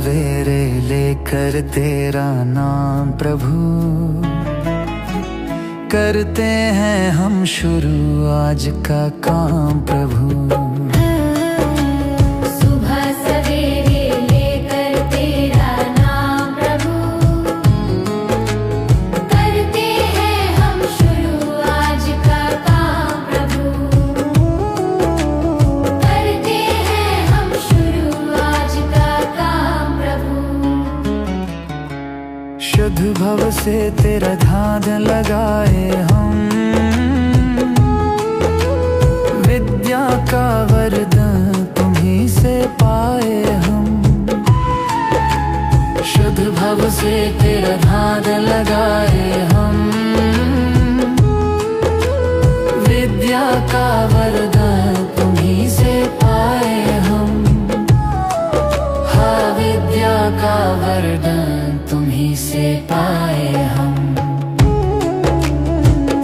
सवेरे लेकर तेरा नाम प्रभु, करते हैं हम शुरू आज का काम प्रभु। शुद्ध भव से तेरा ध्यान लगाए हम, विद्या का वरदान तुम्हीं से पाए हम। शुद्ध भव से तेरा ध्यान लगाए हम, विद्या का वरदान तुम्हीं से पाए हम। हाँ, विद्या का वरदान तुम्हीं से पाए हम।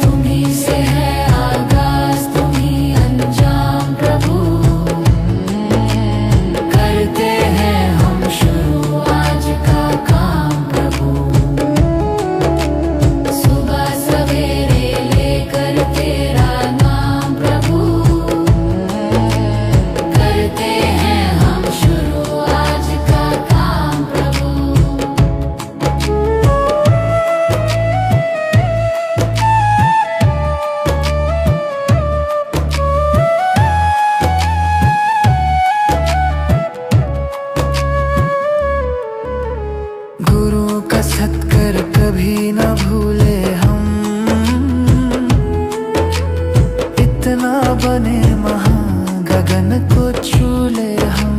तुम्हीं से है आगाज, तुम्हीं अंजाम प्रभु, करते हैं हम शुरू आज का काम प्रभु। सुबह सवेरे लेकर तेरा नाम प्रभु, करते हैं हम शुरू आज का काम प्रभु। गुरु का सत्कर कभी न भूले हम, इतना बने महान गगन को छू ले हम।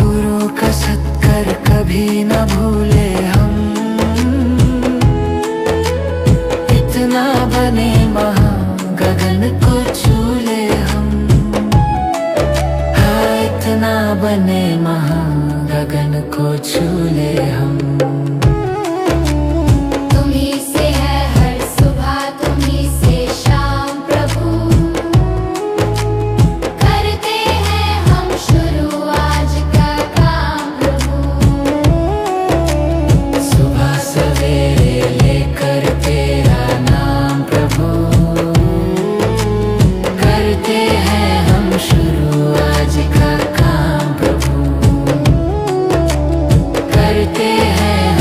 गुरु का सत्कर कभी न भूले हम, इतना बने महान गगन को छू ले हम। हाँ, इतना बने महान गगन को छू ले हम। तुम्हीं से है हर सुबह, तुम्हीं से शाम प्रभु, करते हैं हम शुरू आज का काम प्रभु। सुबह सवेरे लेकर तेरा नाम प्रभु, करते हैं हम शुरू आज का काम प्रभु। करते हैं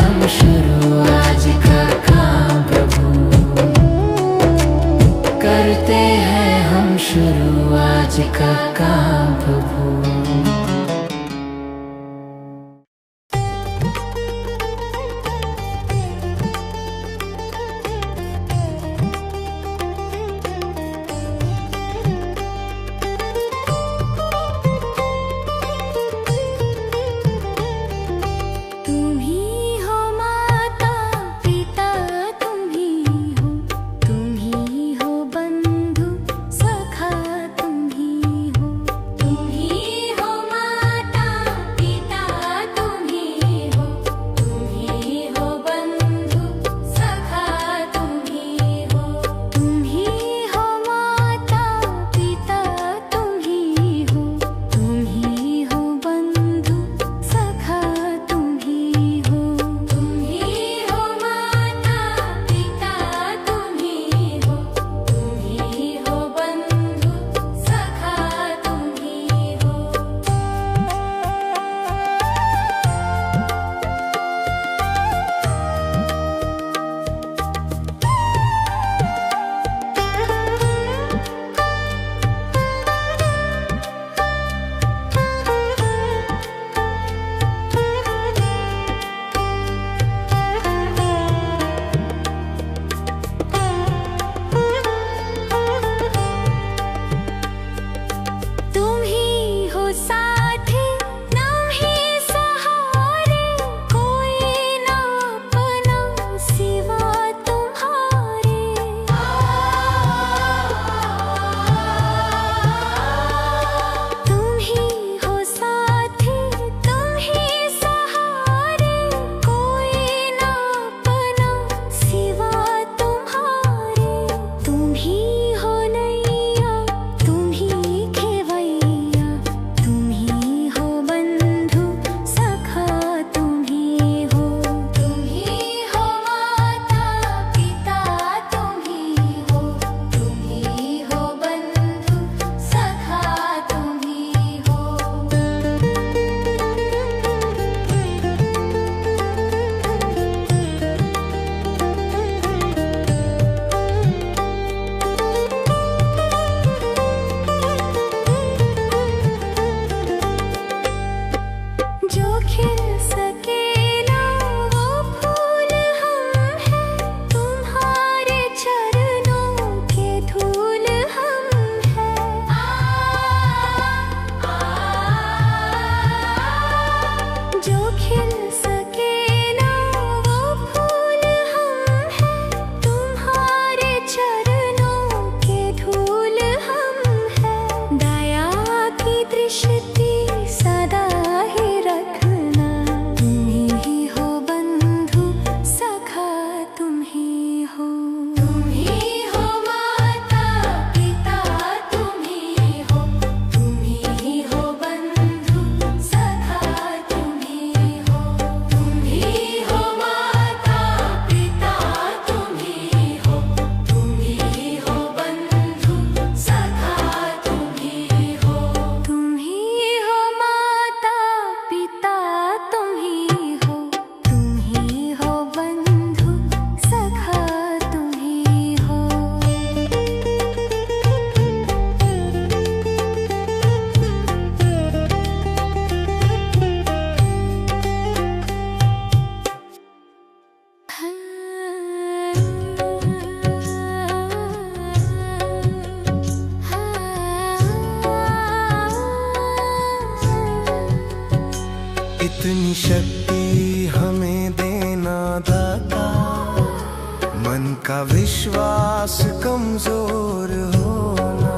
का विश्वास कमजोर होना।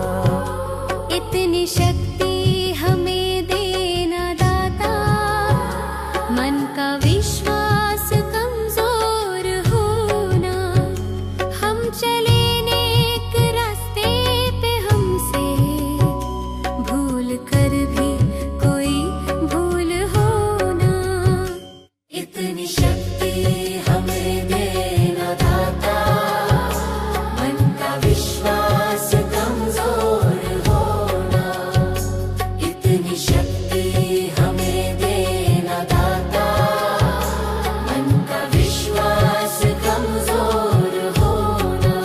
इतनी शक्ति हमें देना दाता, मन का विश्वास कमजोर होना। हम चले नेक रास्ते पे, हमसे भूल कर भी कोई भूल होना। इतनी शक्ति हमें देना दाता, मन का विश्वास कमजोर होना। इतनी शक्ति हमें देना दाता, मन का विश्वास कमजोर होना।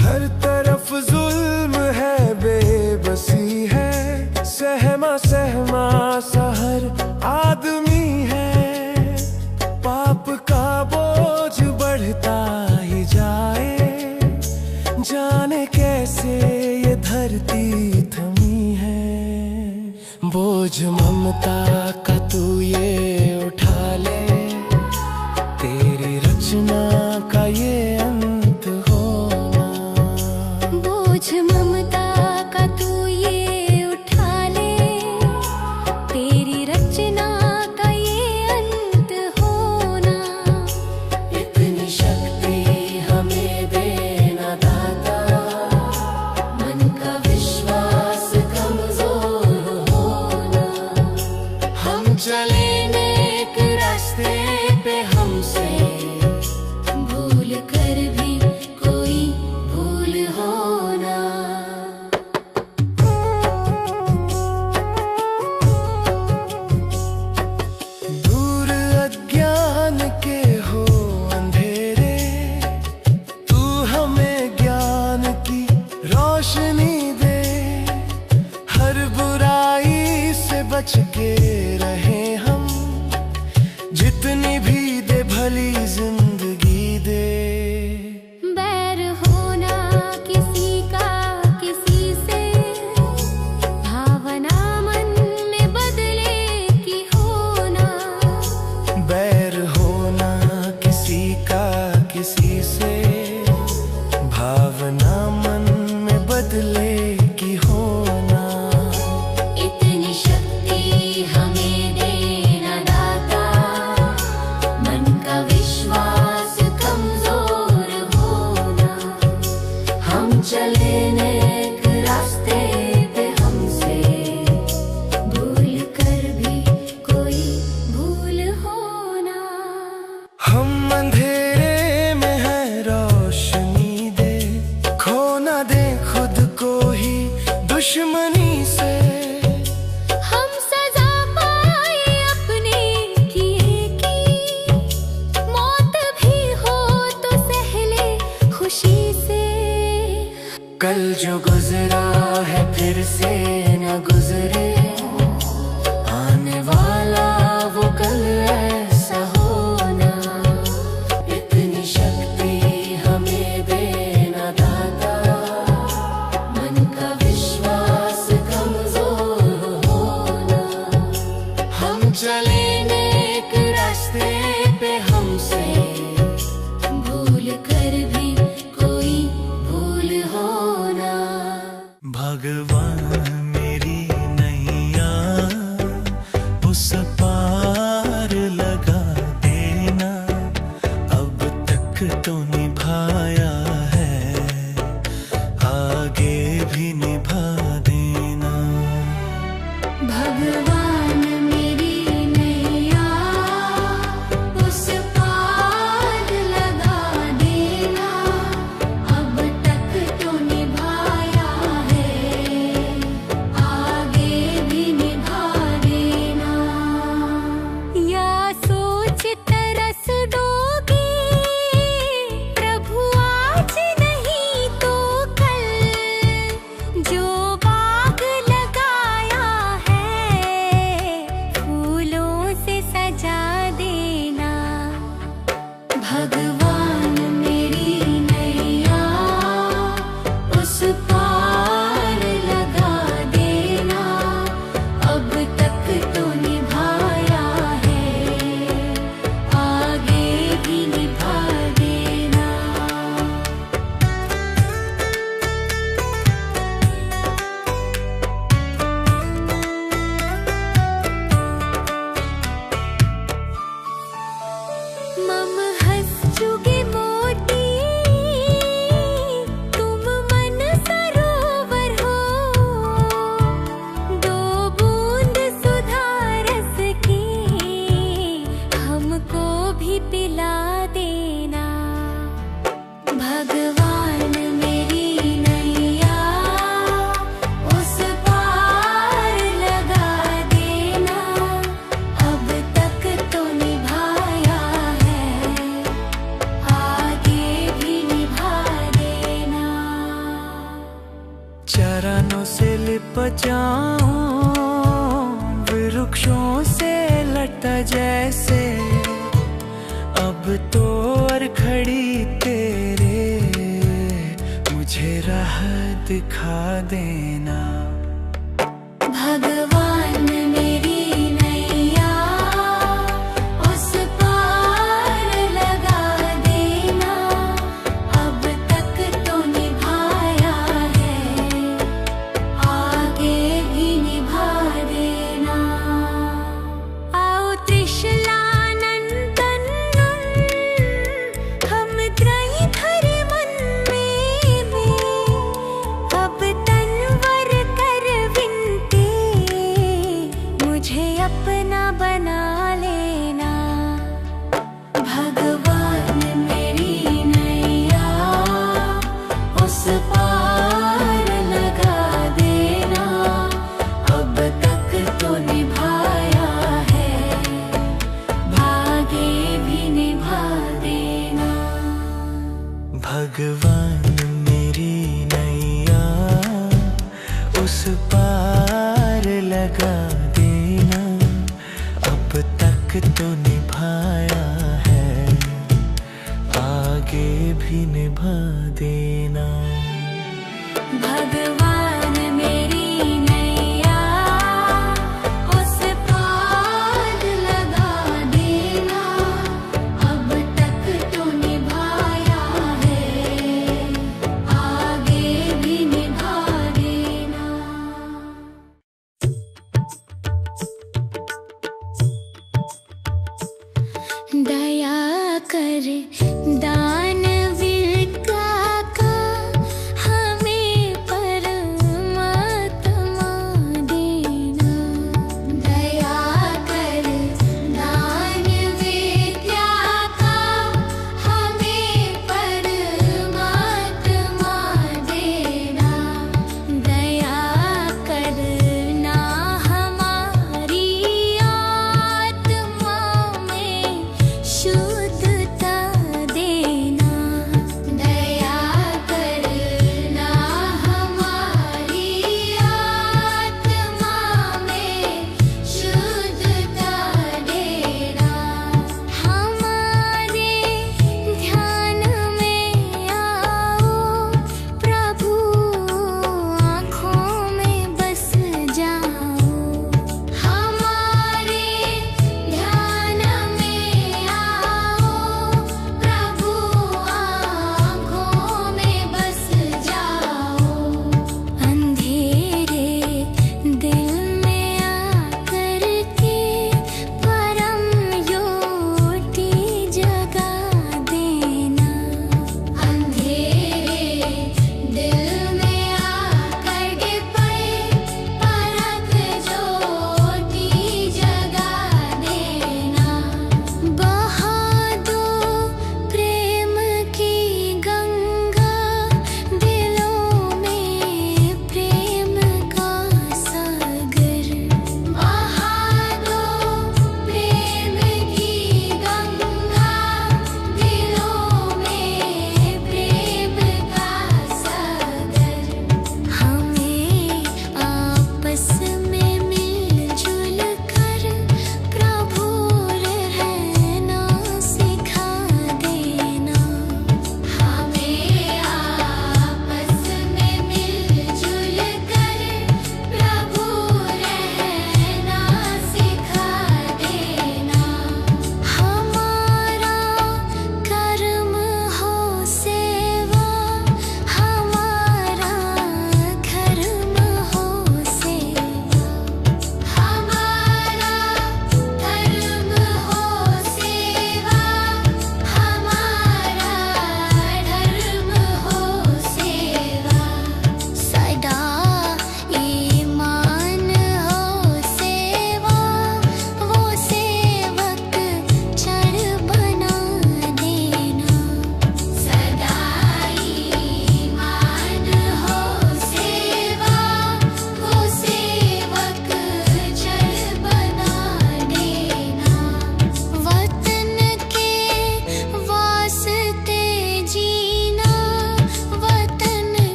हर तरफ जुल्म है, बेबसी है, सहमा सहमा सा हर आदमी है। पाप का बोझ बढ़ता ही जाए, जाने कैसे ये धरती थमी है। बोझ ममता का तू ये उठा ले, तेरी रचना का ये अंत होना। बोझ ममता का तू ये उठा ले, तेरी रचना का ये अंत होना। इतनी शक्ति हमें देना दाता, मन का विश्वास कमजोर होना। हम चले नेक रास्ते पे, हमसे भूल कर भी कोई भूल होना। दूर अज्ञान के हो अंधेरे, तू हमें ज्ञान की रोशनी दे। हर बुराई से बच के रहे हम, जितनी भी दे भली जिंदगी दे। बैर होना किसी का किसी से, भावना मन में बदले की होना। बैर होना किसी का किसी से, भावना मन में बदले की होना। इतनी शक्ति हमें देना दाता, मन का विश्वास कमजोर होना। हम चले नेक रास्ते पे, हमसे भूल कर भी कोई भूल होना। हम अंधेरे में है, रोशनी दे। खो ना दे खुद को ही दुश्मनी से। हम सजा पाए अपने किए की, मौत भी हो तो सहले खुशी से। कल जो गुजरा है फिर से न गुजरे, आने वाला वो कल ऐसा होना। इतनी शक्ति हमें देना दाता, मन का विश्वास कमजोर होना। हम चले नेक रास्ते पे, हमसे भूल कर भी कोई भूल होना। भगवान हमको भी पिला देना। भगवान मेरी नैया उस पार लगा देना। अब तक तो निभाया है, आगे भी निभा देना। चरणों से लिप जाऊं वृक्षों से लटा जैसे, अब तो और खड़ी तेरे मुझे राह दिखा देना। भगवान मेरी नैया उस पार लगा देना। अब तक तो निभाया है, आगे भी निभा देना। आओ त्रिशलानंदन हम त्रयी धरे मन में, अब तनवर कर विनती मुझे अपना बना लेना। भगवान मेरी नैया उस पार लगा देना। अब तक तो निभाया है, आगे भी निभा देना। भगवान मेरी नैया उस पार लगा देना। अब तक तो निभाया है, आगे भी निभा देना। भगवान मेरी नैया उस पार लगा देना। अब तक तो निभाया है, आगे भी निभा देना। दया कर दानवीर का हमें परमात्मा देना। दया कर दानवीर का हमें परमात्मा देना। दया करना हमारी आत्मा में शुद्धता देना।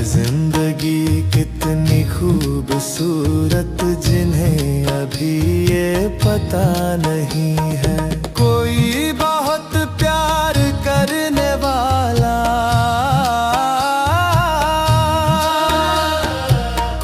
जिंदगी कितनी खूबसूरत जिन्हें अभी ये पता नहीं है। कोई बहुत प्यार करने वाला,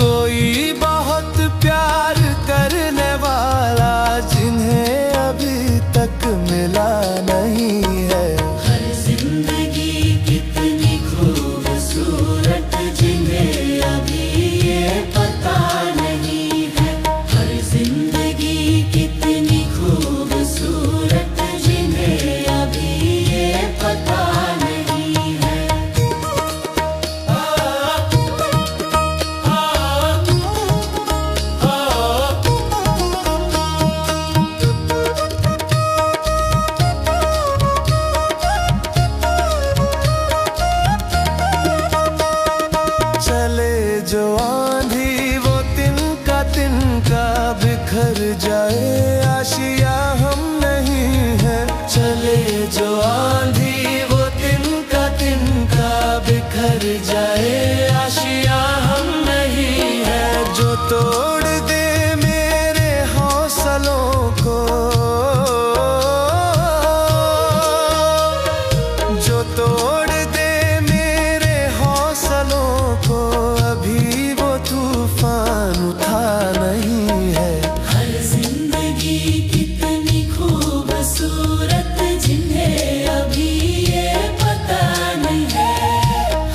कोई बहुत प्यार करने वाला जिन्हें अभी तक मिला नहीं है। हर जिंदगी कितनी खूबसूरत जिन्हें अभी ये पता नहीं है। हर जिंदगी कितनी खूबसूरत जिन्हें अभी ये पता नहीं है। चले जो आंधी वो तिनका बिखर जाए, आशिया हम नहीं है। चले जो आंधी वो तिनका बिखर जाए, आशिया हम नहीं है। जो तोड़ दे मेरे हौसलों को, जो तोड़ दे मेरे हौसलों को, अभी वो तूफान उठा नहीं है। हर जिंदगी कितनी खूबसूरत जिन्हें अभी ये पता नहीं है।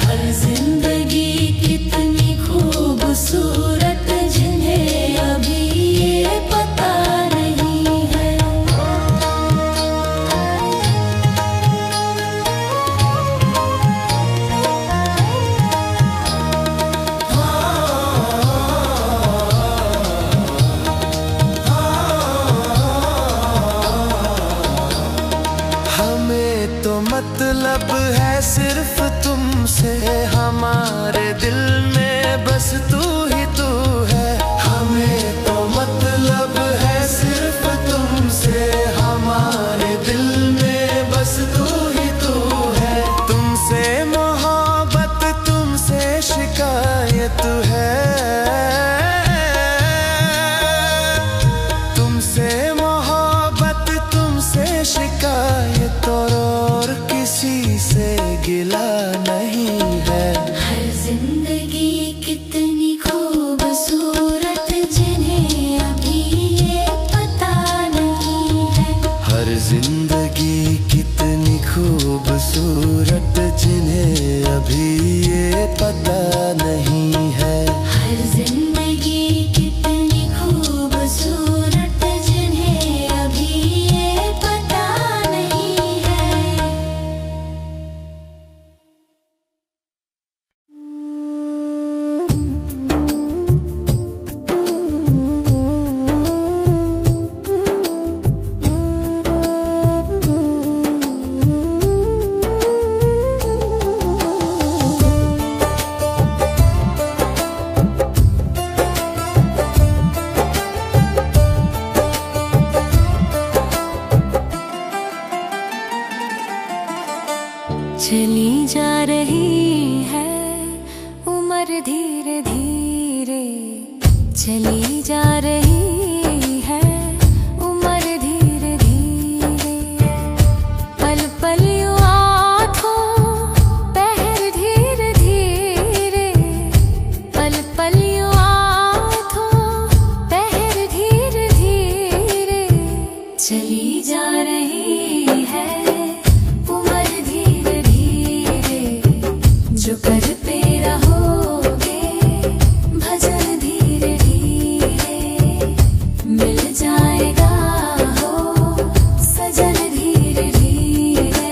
हर जिंदगी कितनी खूबसूरत जिन्हें अभी ये पता नहीं है। हमें तो मतलब है सिर्फ तुमसे, हमारे दिल में बस तू ही तू है। हमें तो मतलब है सिर्फ तुमसे, हमारे दिल में बस तू ही तू है। तुमसे मोहब्बत तुमसे शिकायत है, तुमसे मोहब्बत तुमसे शिकायत, और किसी से गिला नहीं है। हर जिंदगी कितनी खूबसूरत जिन्हें अभी ये पता नहीं है। हर जिंदगी कितनी खूबसूरत जिन्हें अभी ये पता नहीं है। हर जिंदगी कितनी खूबसूरत जिन्हें अभी ये पता नहीं है। चली जा रही है उम्र धीरे धीरे, चली जा रही है उम्र धीरे धीरे। पल पल यूं आँखों पहर धीरे धीरे, पल पल यूं आँखों पहर धीरे धीरे। चली जा रही है उम्र धीरे धीरे, जो करते रहोगे भजन धीरे धीरे, मिल जाएगा हो सजन धीरे धीरे।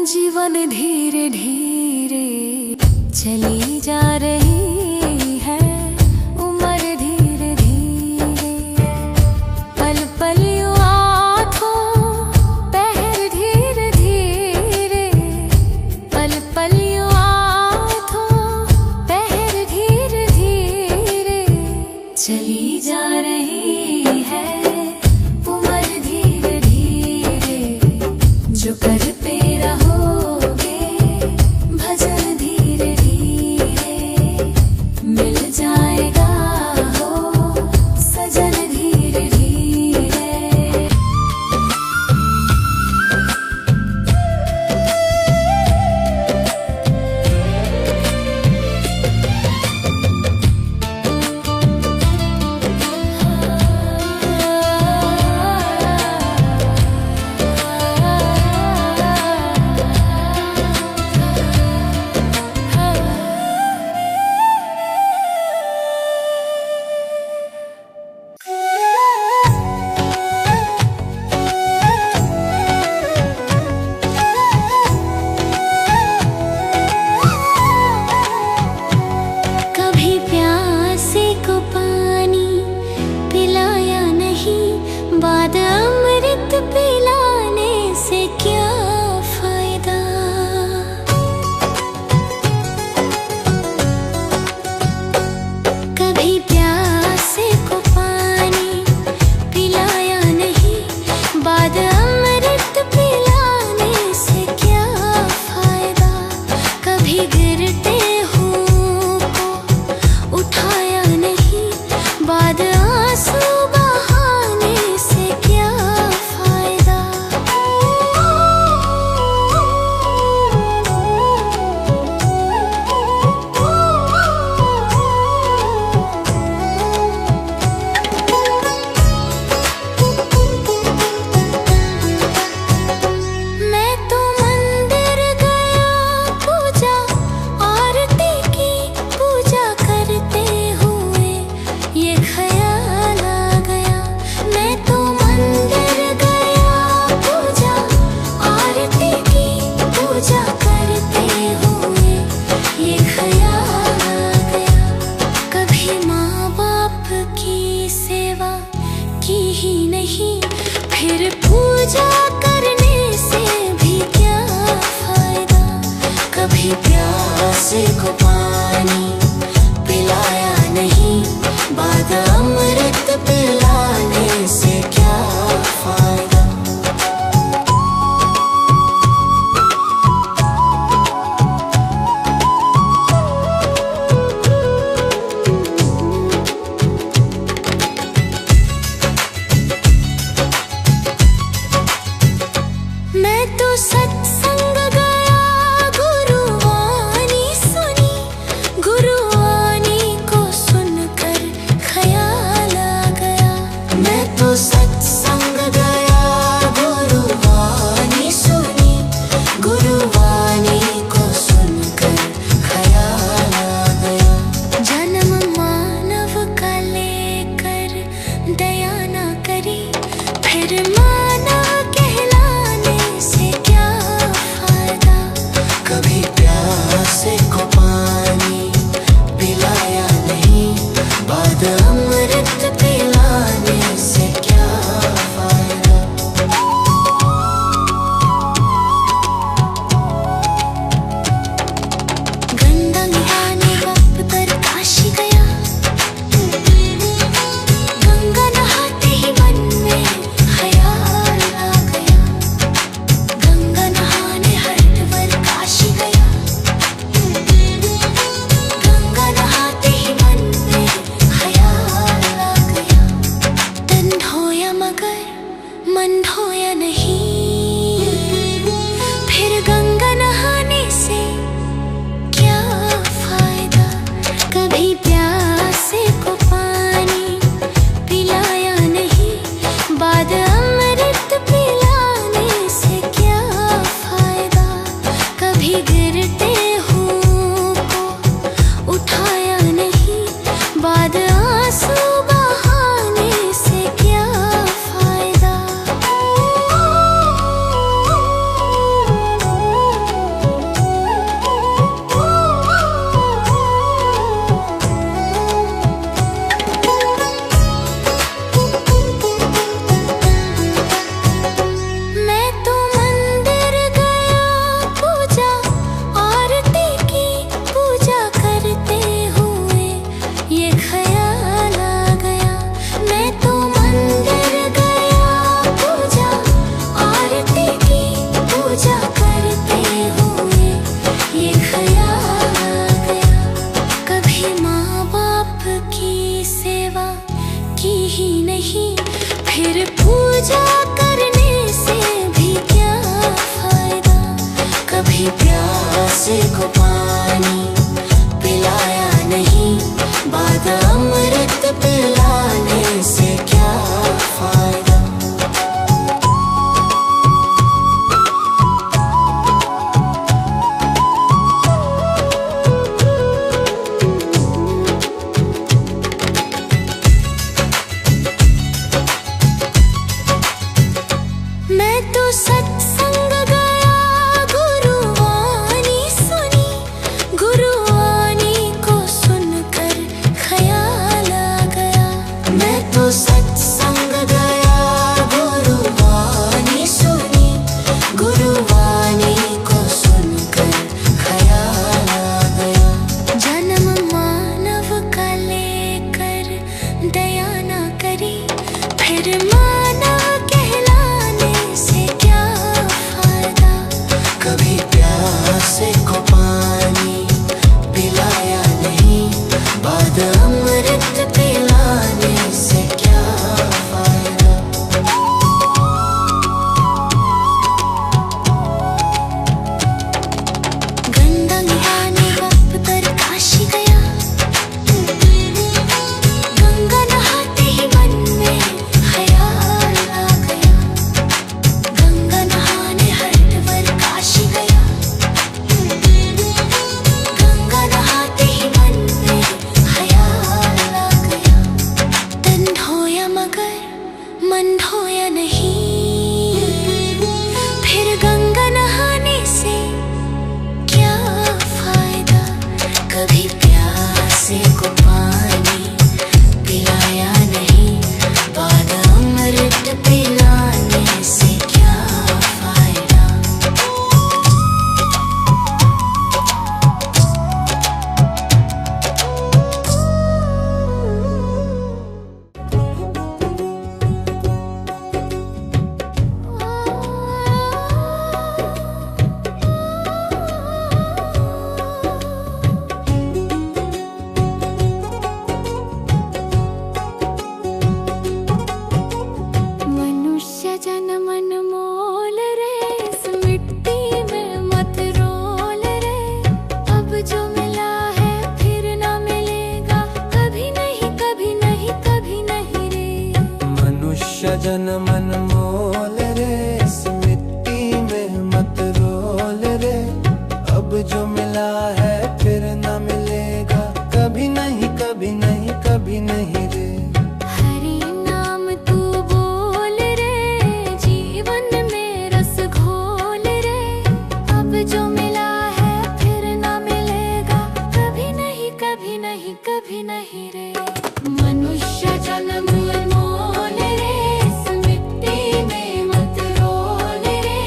जीवन धीरे धीरे चली जा रही है, उम्र धीरे धीरे। पल पल यूं आँखों पहर धीरे धीरे, पल पल यूं आँखों पहर धीरे धीरे चली जा रही है, उम्र धीरे धीरे। जो करते रहोगे भजन धीरे धीरे मिल जाएगा हो सजन धीरे धीरे। की सेवा की ही नहीं, फिर पूजा करने से भी क्या फायदा। कभी प्यासे को पानी पिलाया नहीं, बाद अमृत पिलाने से क्या फायदा। मैं तो सत्संग गया, गुरुवाणी सुनी, गुरुवाणी को सुनकर ख्याल आ गया। मैं तो सत्संग गया, गुरुवाणी सुनी, गुरुवाणी को सुनकर ख्याल आ गया। जन्म मानव का लेकर दया न करी, फिर मानव कहलाने से क्या फायदा। कभी प्यासे को पानी पिलाया नहीं, बाद अमृत पिलाने से क्या फायदा। गंगा नहाने बाप पर काशी गया, गंगा नहाते ही मन में ख्याल आ गया। गंगा नहाने हरिद्वार काशी गया, गंगा नहाते ही मन में ख्याल आ गया। तन धोया मगर मन धोया नहीं, फिर गंगा नहाने से क्या फायदा। कभी प्यासे को पानी पिलाया नहीं, बाद अमृत पिलाने से क्या फायदा। मनुष्य जन्म अनमोल रे, इस मिट्टी में मत रोल रे। अब जो मिला है फिर ना मिलेगा, कभी नहीं कभी नहीं कभी नहीं रे। मनुष्य जन्म अनमोल रे, इस मिट्टी में मत रोल रे। अब जो मिला है फिर न मिलेगा, कभी नहीं कभी नहीं कभी नहीं रे। हरि नाम तू बोल रे, जीवन में रस घोल रे। अब जो मिला है फिर ना मिलेगा, कभी नहीं कभी नहीं कभी नहीं रे। मनुष्य जन्म अनमोल रे, इस मिट्टी में मत रोल रे।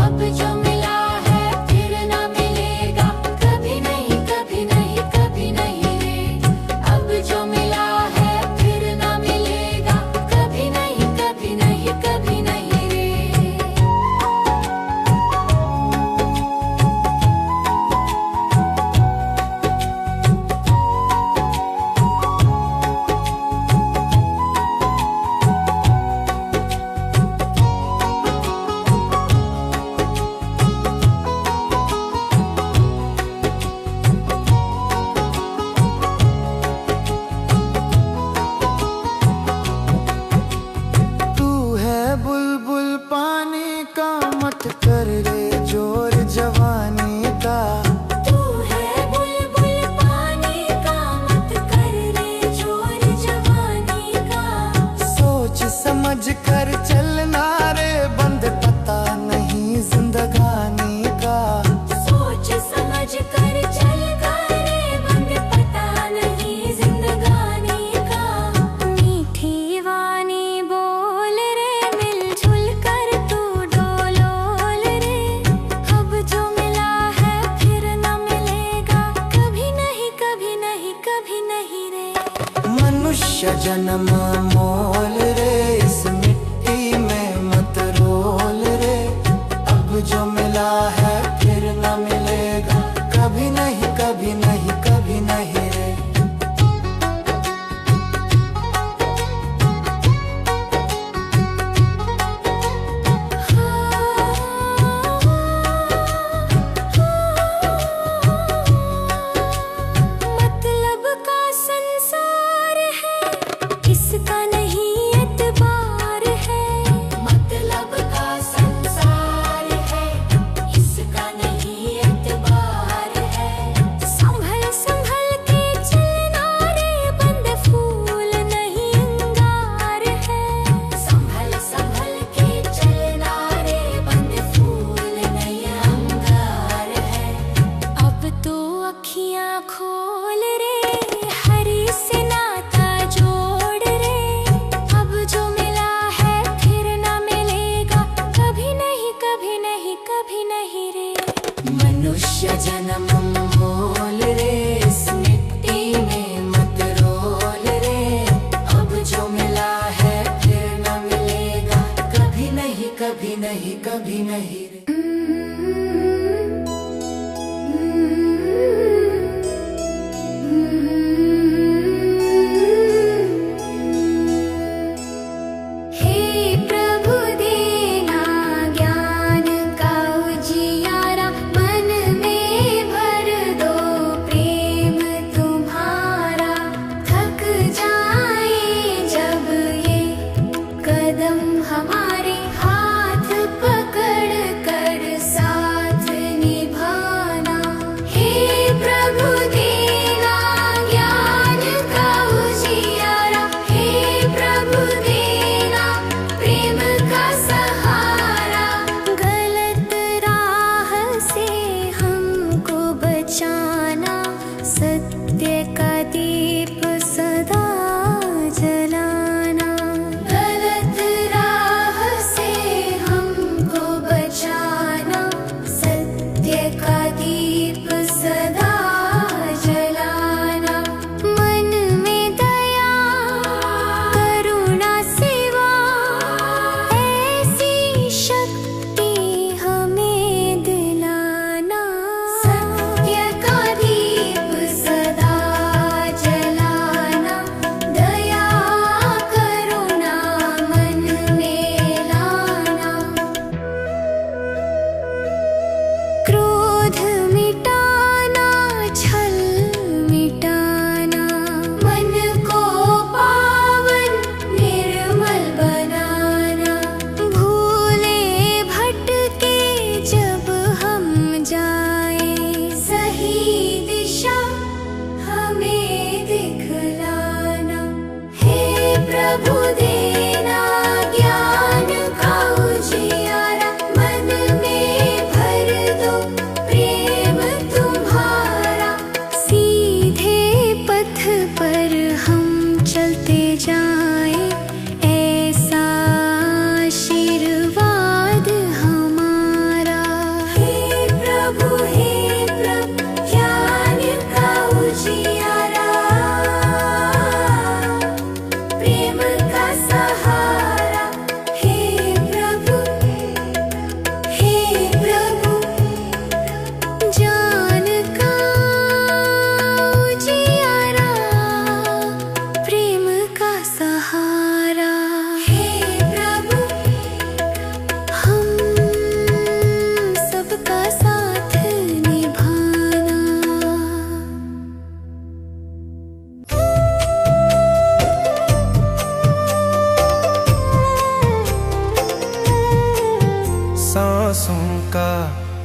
अब जो मिला है फिर ना मिलेगा, कभी नहीं कभी नहीं कभी नहीं रे। अब जो मिला है फिर ना मिलेगा, कभी नहीं कभी नहीं कभी नहीं रे। तू है बुलबुल पानी का, मत कर रे जोर जवानी का। तू है बुलबुल पानी का, मत कर रे जोर जवानी का। सोच समझ कर चलना रे, बंद पता नहीं जिंदगानी का। सोच समझ कर चल रे, बंद पता नहीं जिंदगानी का। मीठी वाणी बोल रे, मिलजुल कर तू डोलोल रे। अब जो मिला है फिर न मिलेगा, कभी नहीं कभी नहीं कभी नहीं रे। मनुष्य जन्म मोल रे, इस मिट्टी में मत रोल रे। अब जो मिला है फिर न मिलेगा, कभी नहीं कभी नहीं कभी नहीं रे।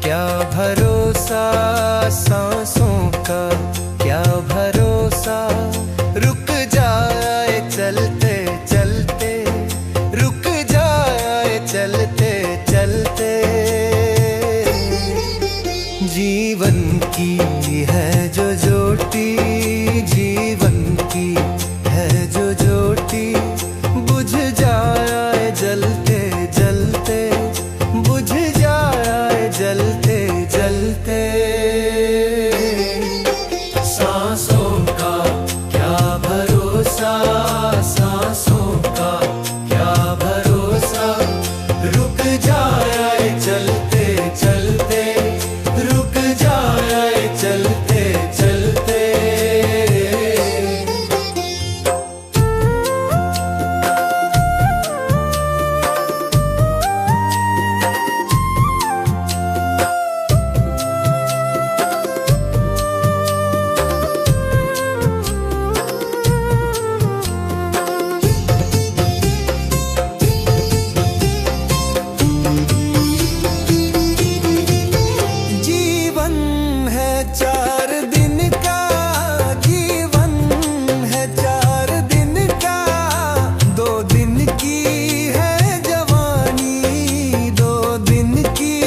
क्या भरोसा सांसों का, क्या भरोसा रुक जाए चलते चलते, रुक जाए चलते चलते। जीवन की है जो ज्योति, जीवन की है जो ज्योति, बुझ जाए जलते जलते, बुझ जाए जलते जलते। सांसों का क्या भरोसा, सांसों का क्या भरोसा, रुक जाए चलते चलते, रुक जाए चलते चलते। जीवन है 4 दिन का, जीवन है 4 दिन का, 2 दिन की है जवानी, 2 दिन की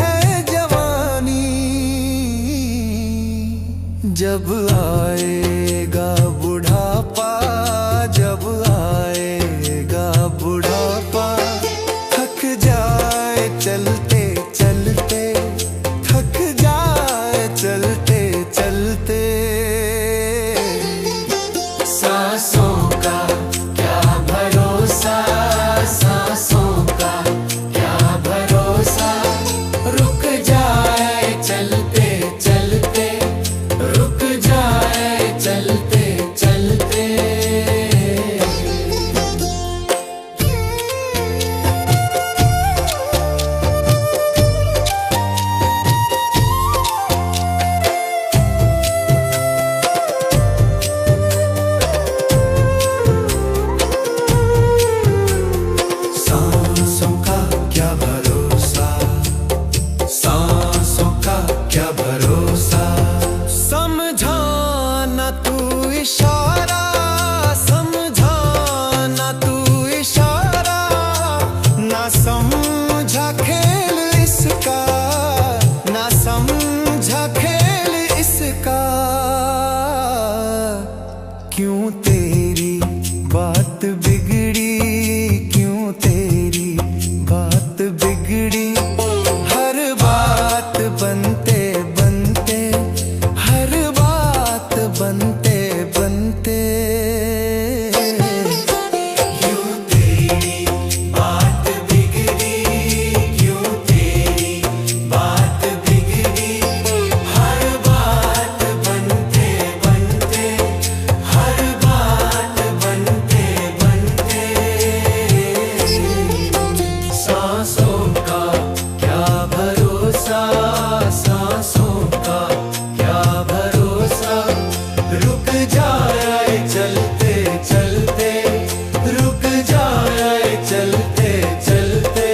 है जवानी। जब आएगा बुढ़ापा, जब आएगा बुढ़ापा, थक जाए चलते चलते, थक जाए चलते चलते। सांसों का क्या भरोसा, सांसों का क्या भरोसा, रुक जाए चलते चलते, रुक जाए चलते चलते। सांसों का क्या भरोसा, सांसों का क्या भरोसा। समझाना तू इशारा, समझाना तू इशारा, ना समझा खेल इसका, ना समझा खेल इसका। क्यों तेरी बात बिगड़ी, क्यों तेरी बात बिगड़ी, हर बात बनते बनते, हर बात बनते बनते। क्यों तेरी बात बिगड़ी, क्यों तेरी बात बिगड़ी, हर बात बनते बनते, हर बात बनते बनते। सांसों का क्या भरोसा, सांसों का क्या भरोसा, रुक जाए चलते चलते, रुक जाए चलते चलते।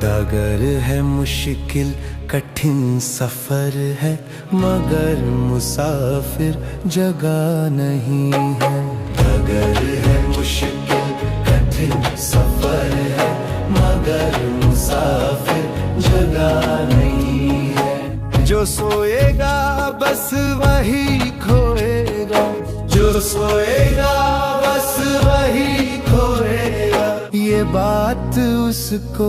डगर है मुश्किल कठिन सफर है, मगर मुसाफिर जगह नहीं है। डगर है मुश्किल कठिन सफर है, मगर मुसाफिर जगह नहीं है। जो सोएगा बस वही खोएगा, जो सोएगा बस वही खोएगा। ये बात उसको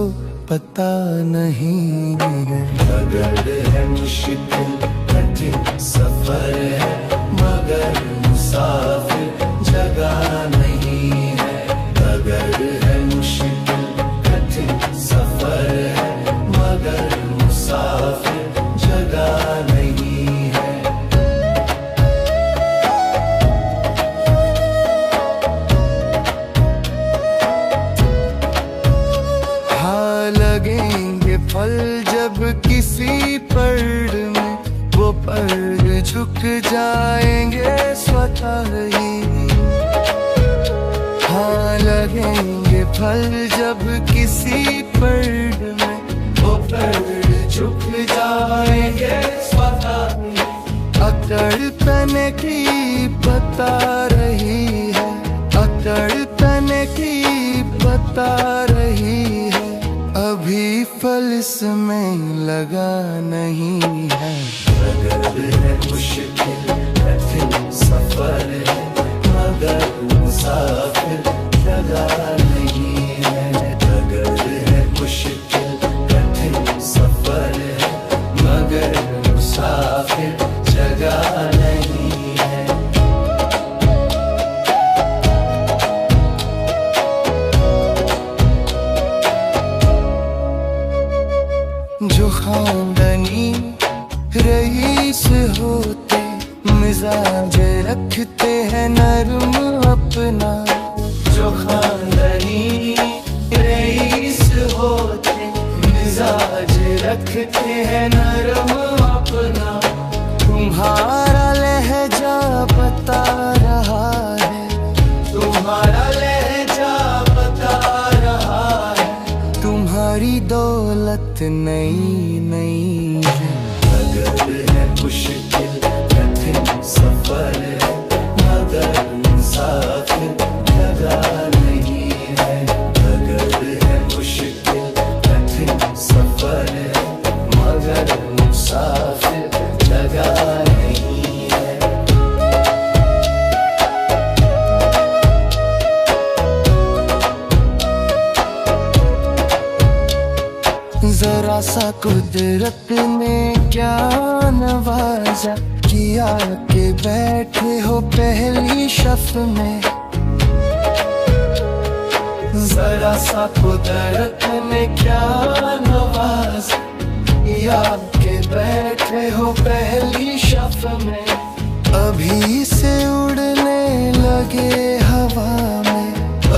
पता नहीं है। डगर है मुश्किल कठिन सफर है, मगर मुसाफिर जगह नहीं है। डगर है मुश्किल कठिन सफर है, मगर मुसाफिर जगह नहीं है। जाएंगे स्वतः ही। हाँ लगेंगे फल जब किसी पेड़ में, वो पेड़ झुक जाएंगे स्वतः ही। अकड़ तने की बता रही है, अकड़ तने की बता रही है, अभी फल इसमें लगा नहीं है। अगर है मुश्किल कठिन सफर है, मगर मुसाफिर जगह नहीं है। अगर है मुश्किल कठिन सफर है, मगर मुसाफिर जगह नहीं है। जो खानदानी रईस होते, मिजाज रखते हैं नरम अपना। जो खानदानी रईस होते, मिजाज रखते हैं नरम अपना। तुम्हारा लहजा बता रहा है, तुम्हारा लहजा बता रहा है, तुम्हारी दौलत नई नई है। अगर है मुश्किल कठिन सफर है, मगर मुसाफिर जगह नहीं है। अगर है मुश्किल कठिन सफर है, मगर मुसाफिर जगह नहीं है। जरा सा कुदरत ने क्या नवाजा, किया के बैठे हो पहली शफ में। जरा सा कुदरत ने क्या नवाजा, किया के बैठे हो पहली शफ में। अभी से उड़ने लगे हवा में,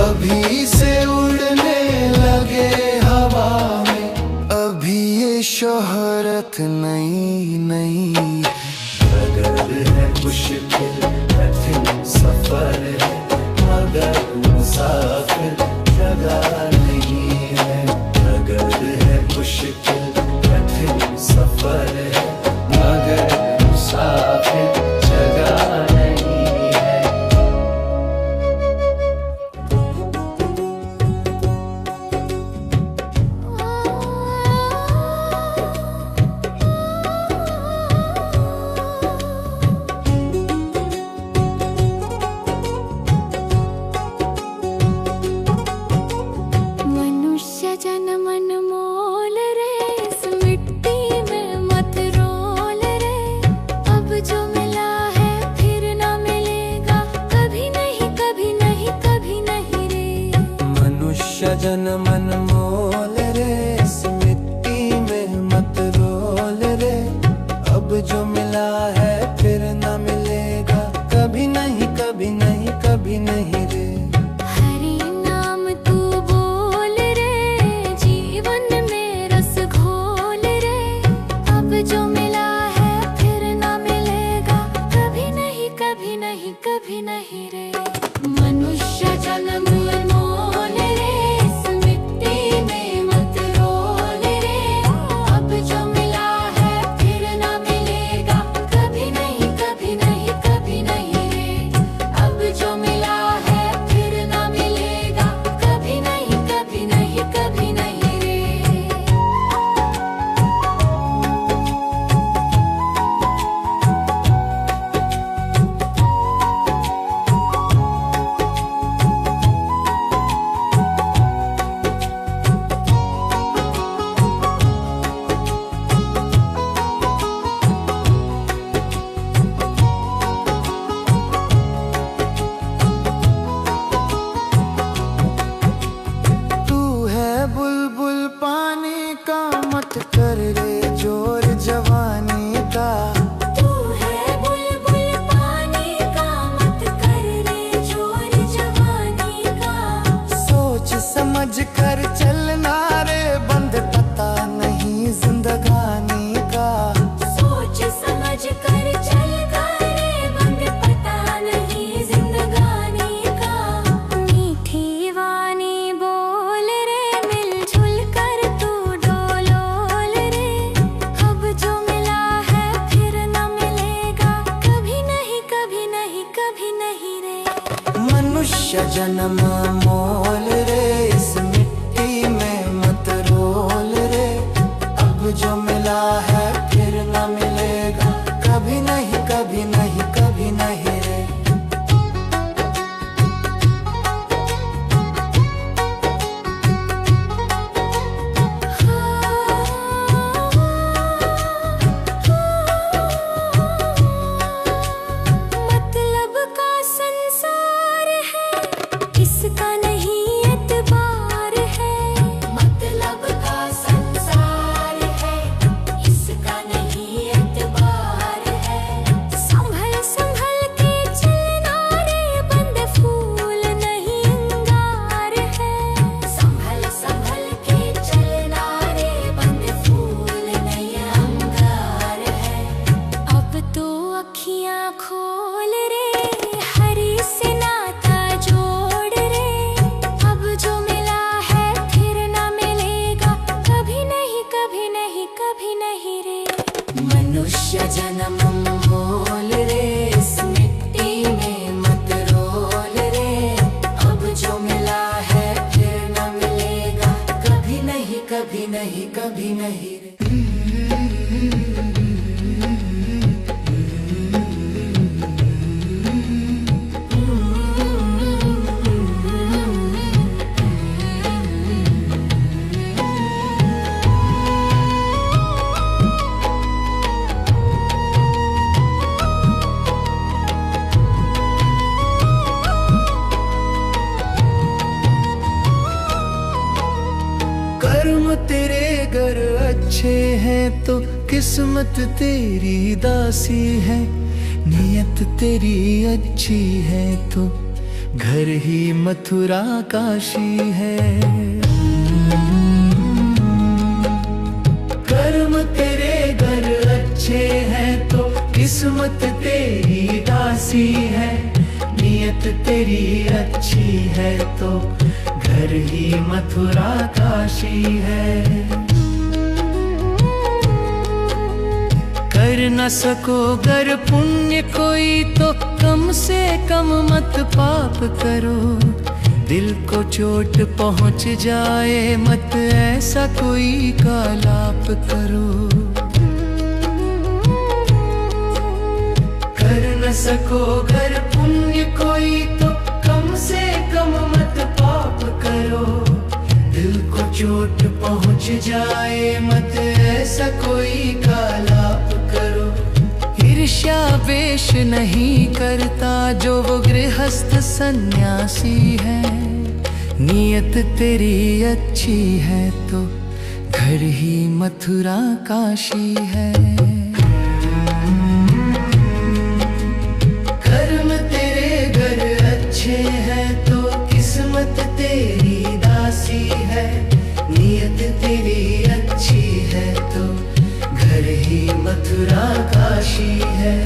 अभी से उड़ने लगे हवा में, अभी ये शोहरत नई नई है। अगर है मुश्किल कठिन सफर है, मगर मुसाफिर जगह नहीं है। अगर है मुश्किल कठिन सफर है, मगर मुसाफिर जगह नहीं है। मनुष्य जन्म अनमोल रे, इस मिट्टी में मत रोल रे। अब जो मिला है फिर ना मिलेगा, कभी नहीं कभी नहीं कभी नहीं रे। मनुष्य जन्म अनमोल रे, इस मिट्टी में मत रोल रे। अब जो मिला है फिर ना मिलेगा, कभी नहीं कभी नहीं कभी नहीं रे। हरि नाम तू बोल रे, जीवन में रस घोल रे। अब जो मिला है फिर ना मिलेगा, कभी नहीं कभी नहीं कभी नहीं रे। मनुष्य जन्म अनमोल रे, इस मिट्टी में मत रोल रे। अब जो मिला है फिर ना मिलेगा, कभी नहीं कभी नहीं कभी नहीं रे। अब जो मिला है फिर ना मिलेगा, कभी नहीं कभी नहीं कभी नहीं रे। तू है बुलबुल पानी का, मत कर रे जोर जवानी का। तू है बुलबुल पानी का, मत कर रे जोर जवानी का। सोच समझ कर चलना रे, बंद पता नहीं जिंदगानी का। सोच समझ कर चल कर जन्म मोल रे, इस मिट्टी में मत रोल रे। अब जो मिला है फिर न मिलेगा, कभी नहीं कभी नहीं कभी नहीं रे। मतलब का संसार है, इसका नहीं एतबार है। मतलब का संसार है, इसका नहीं एतबार है। संभल संभल के चलना रे, बंद फूल नहीं अंगार है। संभल संभल के चलना रे, बंद फूल नहीं अंगार है। अब तो अखियां खोल रे, हरी से नाता जोड़ रे। अब जो मिला है फिर ना मिलेगा, कभी नहीं कभी नहीं कभी नहीं रे। मनुष्य जन्म मोल रे, इस मिट्टी में मत रोल रे। अब जो मिला है फिर ना मिलेगा, कभी नहीं कभी नहीं कभी नहीं रे। कर्म तेरे गर अच्छे हैं तो किस्मत तेरी दासी है। नियत तेरी अच्छी है तो घर ही मथुरा काशी है। कर्म तेरे घर अच्छे हैं तो किस्मत तेरी दासी है। नियत तेरी अच्छी है तो घर ही मथुरा काशी है। कर न सको गर पुण्य कोई तो कम से कम मत पाप करो। दिल को चोट पहुंच जाए मत ऐसा कोई कालाप करो। कर न सको गर पुण्य कोई तो कम से कम मत पाप करो। दिल को चोट पहुंच जाए मत ऐसा कोई कालाप करो। ईर्ष्या वेश नहीं करता जो वो गृहस्थ सन्यासी है। नियत तेरी अच्छी है तो घर ही मथुरा काशी है। कर्म तेरे घर अच्छे हैं तो किस्मत तेरी दासी है। नियत तेरी अच्छी है तो घर ही मथुरा काशी है।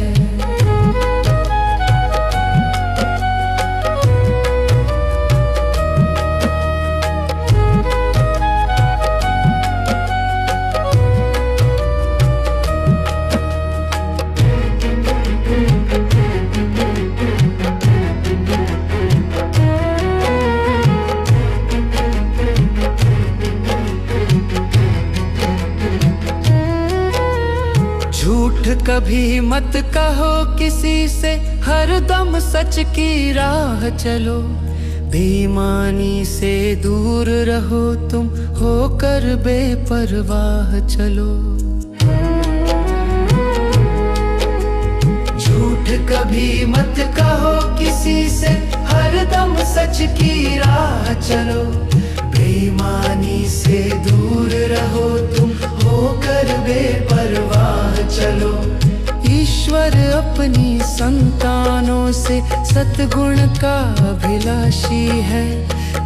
झूठ कभी मत कहो किसी से, हर दम सच की राह चलो। बेईमानी से दूर रहो तुम, होकर बेपरवाह चलो। झूठ कभी मत कहो किसी से, हर दम सच की राह चलो। बेईमानी से दूर रहो तुम, होकर बेपरवाह चलो। ईश्वर अपनी संतानों से सतगुण का अभिलाषी है।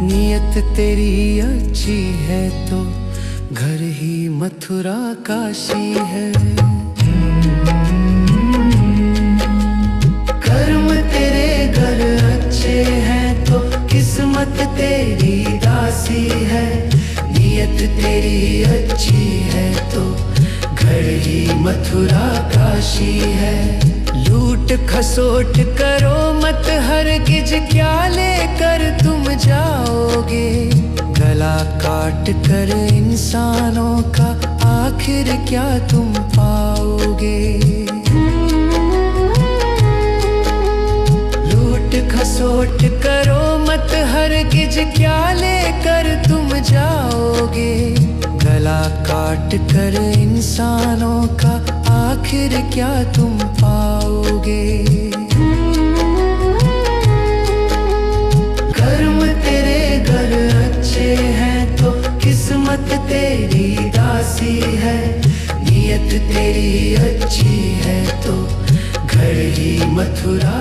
नियत तेरी अच्छी है तो घर ही मथुरा काशी है। कर्म तेरे घर अच्छे हैं तो किस्मत तेरी दासी है। नियत तेरी अच्छी है तो घर ही मथुरा काशी है। लूट खसोट करो मत हरगिज, क्या लेकर तुम जाओगे। गला काट कर इंसानों का आखिर क्या तुम पाओगे। लूट खसोट करो मत हरगिज, क्या लेकर तुम जाओगे। गला काट कर इंसानों का आखिर क्या तुम पाओगे। कर्म तेरे घर अच्छे हैं तो किस्मत तेरी दासी है। नियत तेरी अच्छी है तो घर ही मथुरा